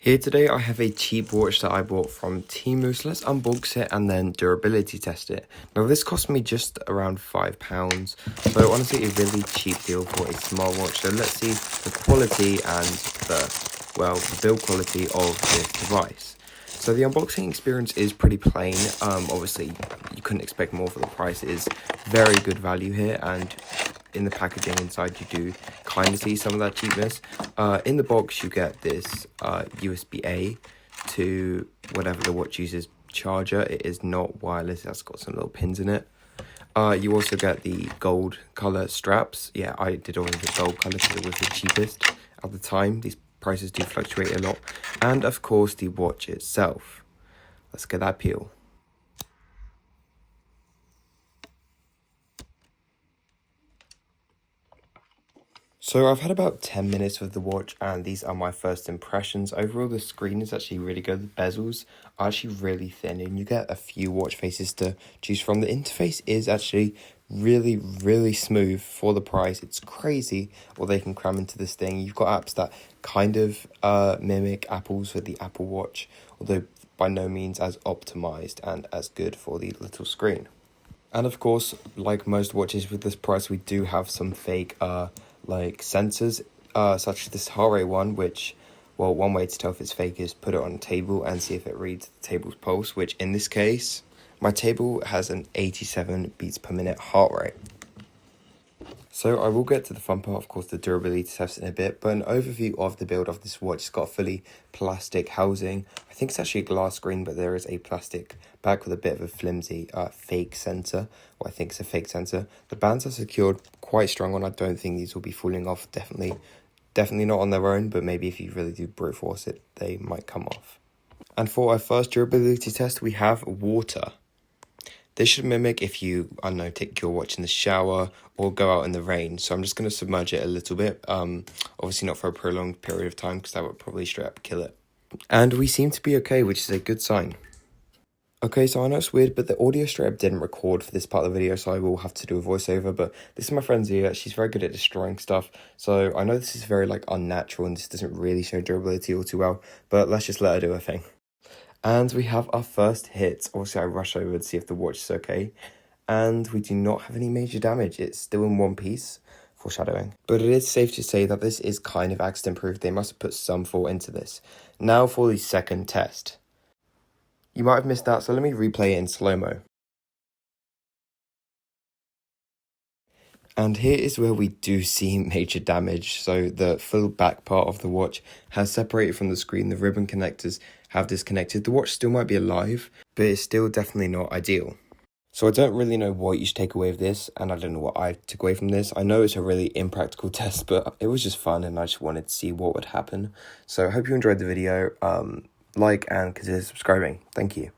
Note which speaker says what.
Speaker 1: Here today I have a cheap watch that I bought from TEMU, so let's unbox it and then durability test it. Now this cost me just around £5, so honestly a really cheap deal for a smartwatch. So let's see the quality and the build quality of this device. So the unboxing experience is pretty plain. Obviously you couldn't expect more for the price. It is very good value here, and in the packaging inside you do kind of see some of that cheapness. In the box you get this USB-A to whatever the watch uses charger. It is not wireless, it's got some little pins in it. You also get the gold color straps. Yeah, I did order the gold color because it was the cheapest at the time. These prices do fluctuate a lot. And of course the watch itself. Let's get that peel. So I've had about 10 minutes with the watch, and these are my first impressions. Overall, the screen is actually really good. The bezels are actually really thin, and you get a few watch faces to choose from. The interface is actually really smooth for the price. It's crazy what they can cram into this thing. You've got apps that kind of mimic Apple's with the Apple Watch, although by no means as optimized and as good for the little screen. And of course, like most watches with this price, we do have some fake like sensors, such as this heart rate one, which, well, one way to tell if it's fake is put it on a table and see if it reads the table's pulse, which in this case, my table has an 87 beats per minute heart rate. So I will get to the fun part, of course, the durability test in a bit, but an overview of the build of this watch. It's got a fully plastic housing. I think it's actually a glass screen, but there is a plastic back with a bit of a flimsy fake sensor. Well, I think it's a fake sensor. The bands are secured quite strong on. I don't think these will be falling off. Definitely not on their own, but maybe if you really do brute force it, they might come off. And for our first durability test, we have water. This should mimic if you, I don't know, take your watch in the shower or go out in the rain. So I'm just going to submerge it a little bit. Obviously not for a prolonged period of time, because that would probably straight up kill it. And we seem to be okay, which is a good sign. Okay, so I know it's weird, but the audio straight up didn't record for this part of the video, so I will have to do a voiceover. But this is my friend Zia. She's very good at destroying stuff. So I know this is very unnatural, and this doesn't really show durability all too well. But let's just let her do her thing. And we have our first hit. Obviously, I rush over to see if the watch is okay. And we do not have any major damage. It's still in one piece. Foreshadowing. But it is safe to say that this is kind of accident-proof. They must have put some thought into this. Now for the second test. You might have missed that, so let me replay it in slow-mo. And here is where we do see major damage. So the full back part of the watch has separated from the screen. The ribbon connectors have disconnected. The watch still might be alive, but it's still definitely not ideal. So I don't really know what you should take away of this, and I don't know what I took away from this. I know it's a really impractical test, but it was just fun, and I just wanted to see what would happen. So I hope you enjoyed the video. Like and consider subscribing. Thank you.